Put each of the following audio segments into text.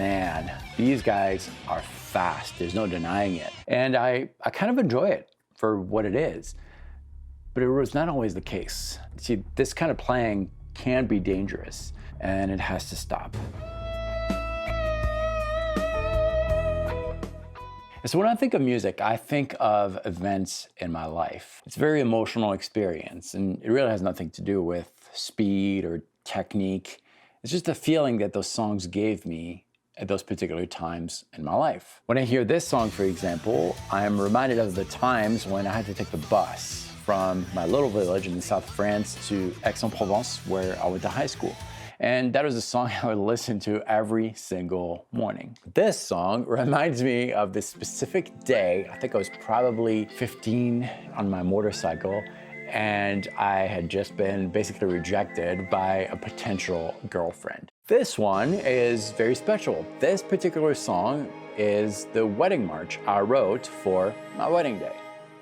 man, these guys are fast. There's no denying it. And I kind of enjoy it for what it is. But it was not always the case. See, this kind of playing can be dangerous, and it has to stop. So when I think of music, I think of events in my life. It's a very emotional experience, and it really has nothing to do with speed or technique. It's just a feeling that those songs gave me at those particular times in my life. When I hear this song, for example, I am reminded of the times when I had to take the bus from my little village in the south of France to Aix-en-Provence, where I went to high school. And that was a song I would listen to every single morning. This song reminds me of this specific day. I think I was probably 15 on my motorcycle, and I had just been basically rejected by a potential girlfriend. This one is very special. This particular song is the wedding march I wrote for my wedding day.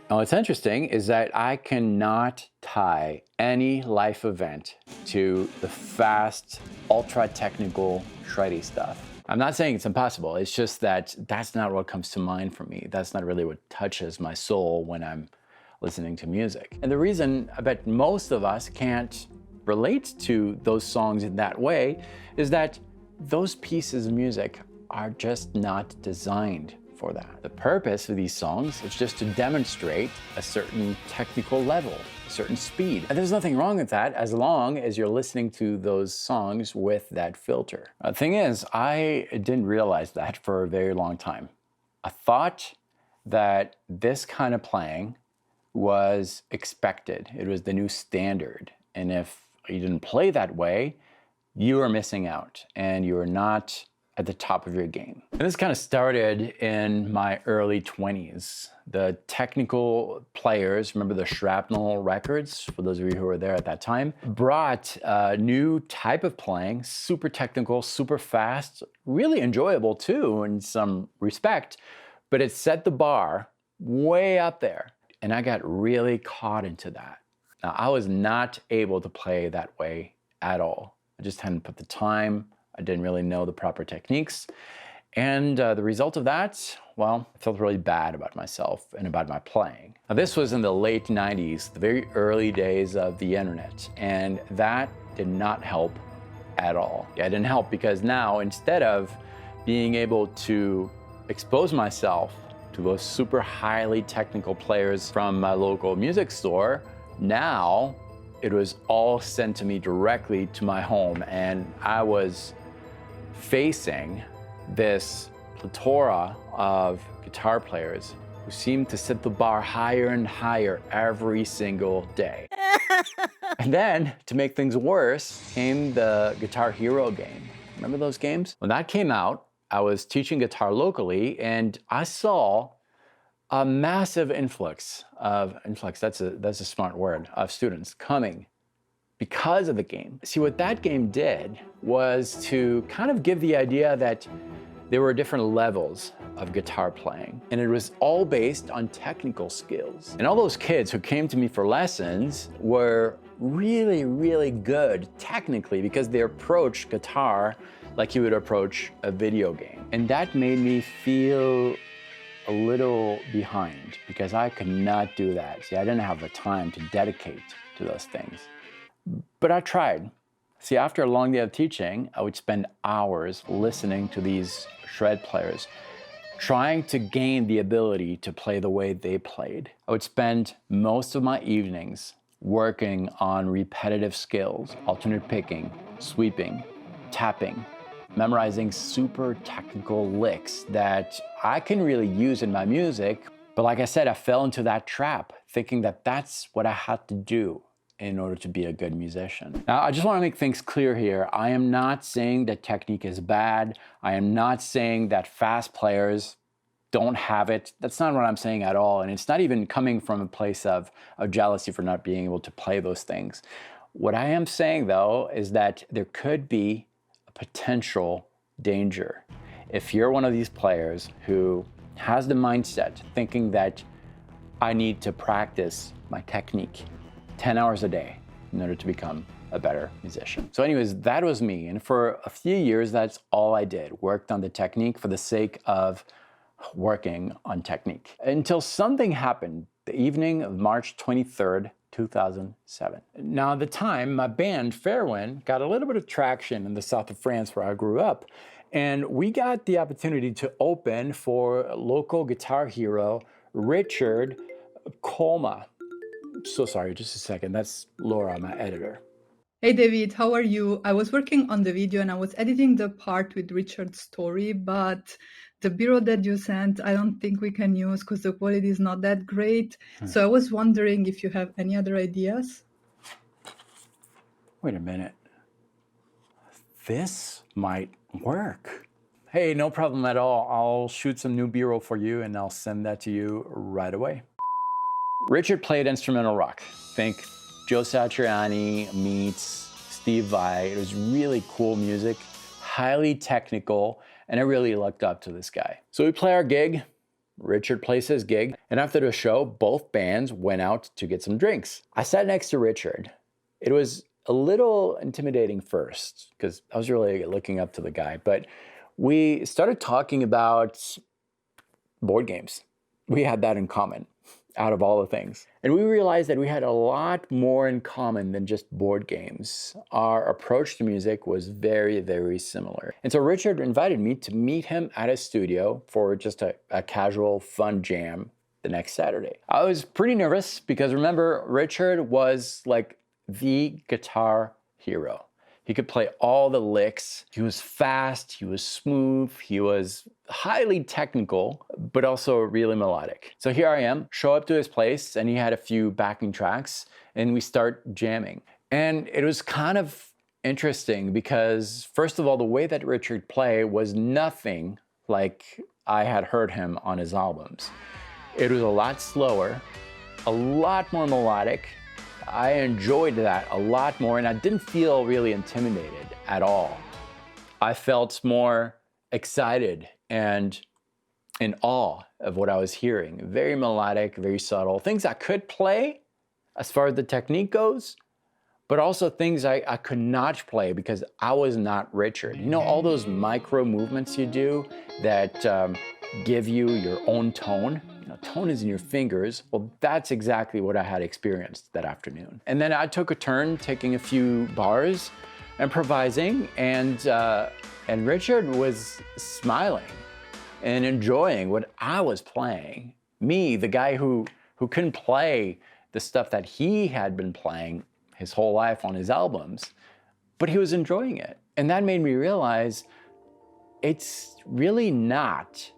Now, what's interesting is that I cannot tie any life event to the fast, ultra-technical, shreddy stuff. I'm not saying it's impossible. It's just that that's not what comes to mind for me. That's not really what touches my soul when I'm listening to music. And the reason I bet most of us can't relate to those songs in that way is that those pieces of music are just not designed for that. The purpose of these songs is just to demonstrate a certain technical level, a certain speed. And there's nothing wrong with that as long as you're listening to those songs with that filter. The thing is, I didn't realize that for a very long time. I thought that this kind of playing was expected. It was the new standard. And if you didn't play that way, you were missing out and you were not at the top of your game. And this kind of started in my early 20s. The technical players, remember the Shrapnel records, for those of you who were there at that time, brought a new type of playing, super technical, super fast, really enjoyable too in some respect, but it set the bar way up there. And I got really caught into that. Now, I was not able to play that way at all. I just hadn't put the time. I didn't really know the proper techniques. And the result of that, well, I felt really bad about myself and about my playing. Now, this was in the late 90s, the very early days of the internet, and that did not help at all. It didn't help because now, instead of being able to expose myself to those super highly technical players from my local music store, now it was all sent to me directly to my home, and I was facing this plethora of guitar players who seemed to set the bar higher and higher every single day. And then, to make things worse, came the Guitar Hero game. Remember those games? When that came out, I was teaching guitar locally, and I saw a massive influx, that's a smart word, of students coming because of the game. See, what that game did was to kind of give the idea that there were different levels of guitar playing, and it was all based on technical skills. And all those kids who came to me for lessons were really, really good technically because they approached guitar like you would approach a video game. And that made me feel a little behind because I could not do that. See, I didn't have the time to dedicate to those things. But I tried. See, after a long day of teaching, I would spend hours listening to these shred players, trying to gain the ability to play the way they played. I would spend most of my evenings working on repetitive skills, alternate picking, sweeping, tapping, memorizing super technical licks that I can really use in my music. But like I said, I fell into that trap, thinking that that's what I had to do in order to be a good musician. Now, I just want to make things clear here. I am not saying that technique is bad. I am not saying that fast players don't have it. That's not what I'm saying at all. And it's not even coming from a place of jealousy for not being able to play those things. What I am saying, though, is that there could be a potential danger if you're one of these players who has the mindset thinking that I need to practice my technique 10 hours a day in order to become a better musician. So anyways, that was me. And for a few years, that's all I did. Worked on the technique for the sake of working on technique. Until something happened the evening of March 23rd, 2007. Now at the time, my band, Fairwind, got a little bit of traction in the south of France where I grew up. And we got the opportunity to open for local guitar hero, Richard Colma. So sorry, just a second. That's Laura, my editor. Hey David, how are you? I was working on the video and I was editing the part with Richard's story, but the B-roll that you sent, I don't think we can use because the quality is not that great. So I was wondering if you have any other ideas. Wait a minute. This might work. Hey, no problem at all. I'll shoot some new B-roll for you and I'll send that to you right away. Richard played instrumental rock. Think Joe Satriani meets Steve Vai. It was really cool music, highly technical, and I really looked up to this guy. So we play our gig, Richard plays his gig, and after the show, both bands went out to get some drinks. I sat next to Richard. It was a little intimidating first, because I was really looking up to the guy, but we started talking about board games. We had that in common, out of all the things. And we realized that we had a lot more in common than just board games. Our approach to music was very, very similar. And so Richard invited me to meet him at his studio for just a casual, fun jam the next Saturday. I was pretty nervous because remember, Richard was like the guitar hero. He could play all the licks. He was fast, he was smooth, he was highly technical, but also really melodic. So here I am, show up to his place, and he had a few backing tracks, and we start jamming. And it was kind of interesting because, first of all, the way that Richard played was nothing like I had heard him on his albums. It was a lot slower, a lot more melodic. I enjoyed that a lot more, and I didn't feel really intimidated at all. I felt more excited and in awe of what I was hearing. Very melodic, very subtle. Things I could play as far as the technique goes, but also things I could not play because I was not Richard. You know, all those micro movements you do that give you your own tone? Tone is in your fingers. Well, that's exactly what I had experienced that afternoon. And then I took a turn taking a few bars, improvising, and Richard was smiling and enjoying what I was playing. Me, the guy who couldn't play the stuff that he had been playing his whole life on his albums, but he was enjoying it. And that made me realize it's really not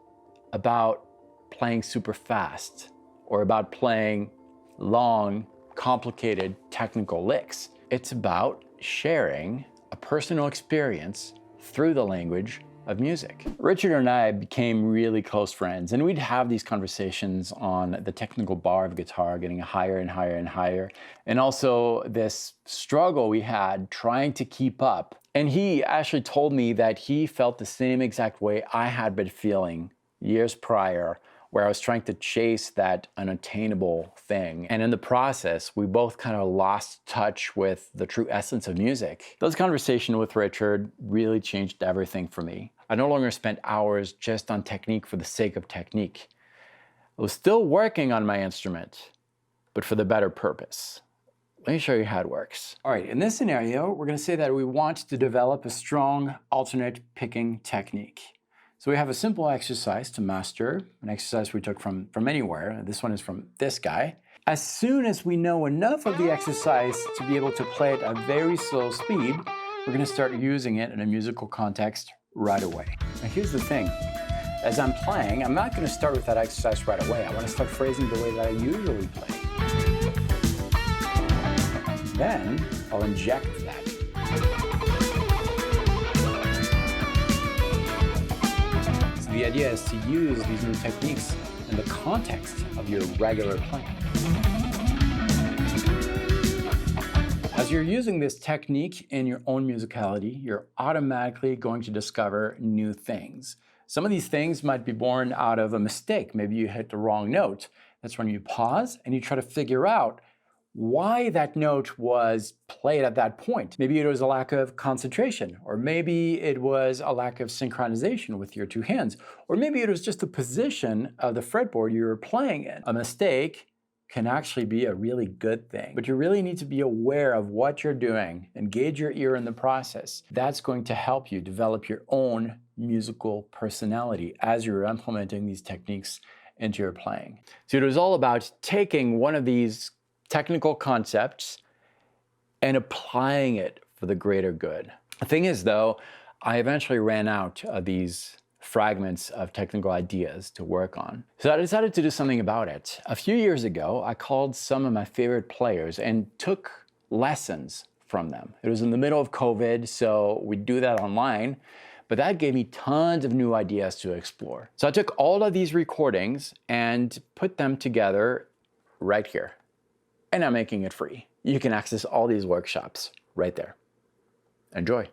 about playing super fast or about playing long, complicated technical licks. It's about sharing a personal experience through the language of music. Richard and I became really close friends, and we'd have these conversations on the technical bar of guitar, getting higher and higher and higher, and also this struggle we had trying to keep up. And he actually told me that he felt the same exact way I had been feeling years prior, where I was trying to chase that unattainable thing. And in the process, we both kind of lost touch with the true essence of music. Those conversations with Richard really changed everything for me. I no longer spent hours just on technique for the sake of technique. I was still working on my instrument, but for the better purpose. Let me show you how it works. All right, in this scenario, we're gonna say that we want to develop a strong alternate picking technique. So we have a simple exercise to master, an exercise we took from anywhere. This one is from this guy. As soon as we know enough of the exercise to be able to play it at a very slow speed, we're gonna start using it in a musical context right away. Now here's the thing. As I'm playing, I'm not gonna start with that exercise right away. I wanna start phrasing the way that I usually play. Then I'll inject that. The idea is to use these new techniques in the context of your regular playing. As you're using this technique in your own musicality, you're automatically going to discover new things. Some of these things might be born out of a mistake. Maybe you hit the wrong note. That's when you pause and you try to figure out why that note was played at that point. Maybe it was a lack of concentration, or maybe it was a lack of synchronization with your two hands, or maybe it was just the position of the fretboard you were playing in. A mistake can actually be a really good thing, but you really need to be aware of what you're doing, engage your ear in the process. That's going to help you develop your own musical personality as you're implementing these techniques into your playing. So it was all about taking one of these technical concepts and applying it for the greater good. The thing is, though, I eventually ran out of these fragments of technical ideas to work on. So I decided to do something about it. A few years ago, I called some of my favorite players and took lessons from them. It was in the middle of COVID, so we do that online, but that gave me tons of new ideas to explore. So I took all of these recordings and put them together right here. And I'm making it free. You can access all these workshops right there. Enjoy.